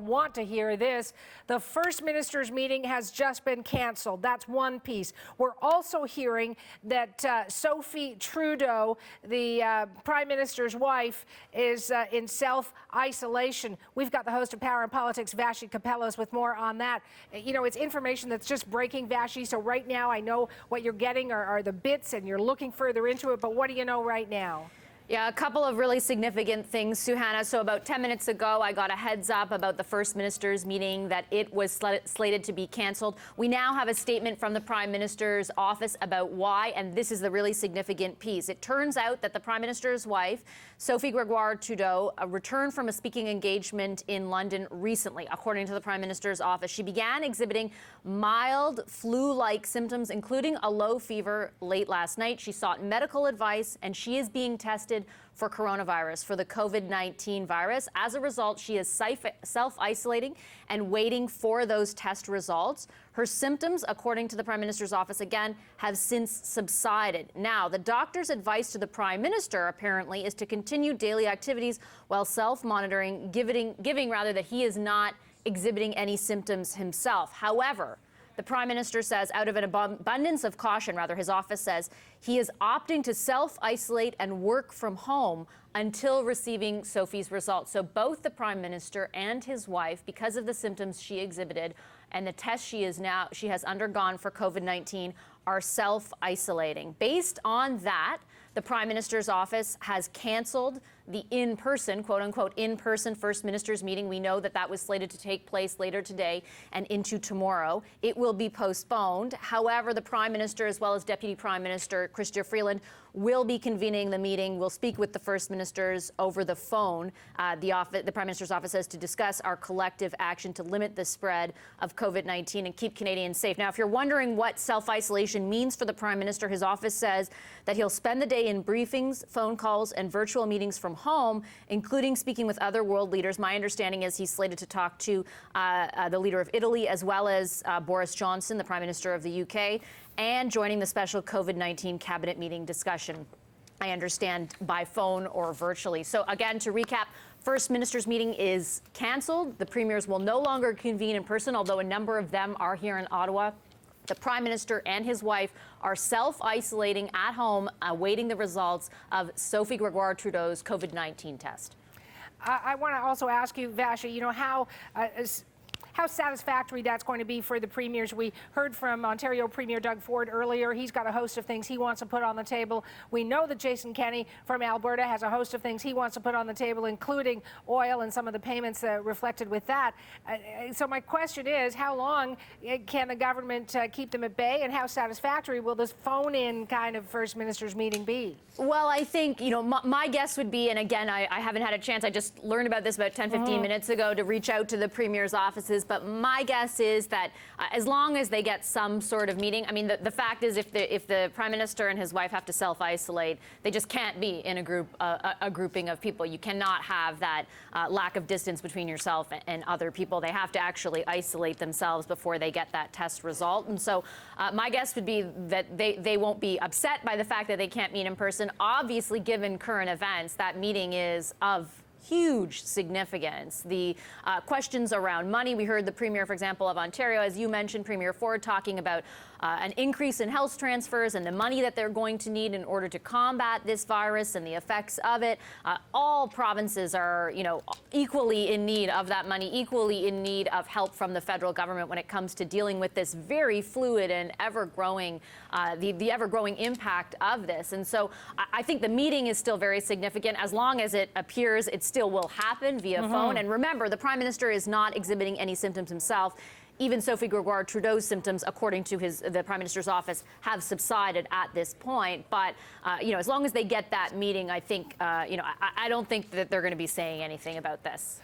want to hear this. The First Minister's meeting has just been canceled. That's one piece. We're also hearing that Sophie Trudeau, the Prime Minister's wife, is in self-isolation. We've got the host of Power and Politics, Vashi Kapelos, with more on that. You know, it's information that's just breaking, Vashi, so right now I know what you're getting are the bits and you're looking further into it, but what do you know right now? Yeah, a couple of really significant things, Suhana. So about 10 minutes ago, I got a heads up about the First Minister's meeting that it was slated to be canceled. We now have a statement from the Prime Minister's office about why, and this is the really significant piece. It turns out that the Prime Minister's wife, Sophie Grégoire Trudeau, returned from a speaking engagement in London recently, according to the Prime Minister's office. She began exhibiting mild flu-like symptoms, including a low fever, late last night. She sought medical advice, and she is being tested for coronavirus, for the COVID-19 virus. As a result, she is self-isolating and waiting for those test results. Her symptoms, according to the Prime Minister's office, again, have since subsided. Now, the doctor's advice to the Prime Minister, apparently, is to continue daily activities while self-monitoring, giving rather that he is not exhibiting any symptoms himself. However, the Prime Minister says, out of an abundance of caution, rather, his office says, he is opting to self-isolate and work from home until receiving Sophie's results. So both the Prime Minister and his wife, because of the symptoms she exhibited and the test she has undergone for COVID-19, are self-isolating. Based on that, the Prime Minister's office has canceled the in-person, quote-unquote, in-person First Minister's meeting. We know that that was slated to take place later today and into tomorrow. It will be postponed. However, the Prime Minister, as well as Deputy Prime Minister Chrystia Freeland, will be convening the meeting. We'll speak with the First Ministers over the phone. The Prime Minister's office says to discuss our collective action to limit the spread of COVID-19 and keep Canadians safe. Now, if you're wondering what self-isolation means for the Prime Minister, his office says that he'll spend the day in briefings, phone calls, and virtual meetings from home, including speaking with other world leaders. My understanding is he's slated to talk to the leader of Italy, as well as Boris Johnson, the Prime Minister of the UK, and joining the special COVID-19 cabinet meeting discussion, I understand, by phone or virtually. So again, to recap, First Minister's meeting is canceled. The premiers will no longer convene in person, although a number of them are here in Ottawa. The Prime Minister and his wife are self-isolating at home, awaiting the results of Sophie Grégoire Trudeau's COVID-19 test. I want to also ask you, Vashi, you know, how satisfactory that's going to be for the premiers. We heard from Ontario Premier Doug Ford earlier. He's got a host of things he wants to put on the table. We know that Jason Kenney from Alberta has a host of things he wants to put on the table, including oil and some of the payments reflected with that. So my question is, how long can the government keep them at bay, and how satisfactory will this phone-in kind of First Minister's meeting be? Well, I think, you know, my guess would be, and again, I haven't had a chance, I just learned about this about 10, 15 minutes ago, to reach out to the Premier's offices. But my guess is that as long as they get some sort of meeting, I mean, the fact is, if the Prime Minister and his wife have to self-isolate, they just can't be in a grouping of people. You cannot have that lack of distance between yourself and other people. They have to actually isolate themselves before they get that test result. And so my guess would be that they won't be upset by the fact that they can't meet in person. Obviously, given current events, that meeting is of huge significance. The questions around money, we heard the Premier, for example, of Ontario, as you mentioned, Premier Ford, talking about an increase in health transfers and the money that they're going to need in order to combat this virus and the effects of it. All provinces are, you know, equally in need of that money, equally in need of help from the federal government when it comes to dealing with this very fluid and ever-growing, the ever-growing impact of this. And so I think the meeting is still very significant. As long as it appears it still will happen via phone. And remember, the Prime Minister is not exhibiting any symptoms himself. Even Sophie Grégoire Trudeau's symptoms, according to the Prime Minister's office, have subsided at this point. But, you know, as long as they get that meeting, I think, you know, I don't think that they're going to be saying anything about this.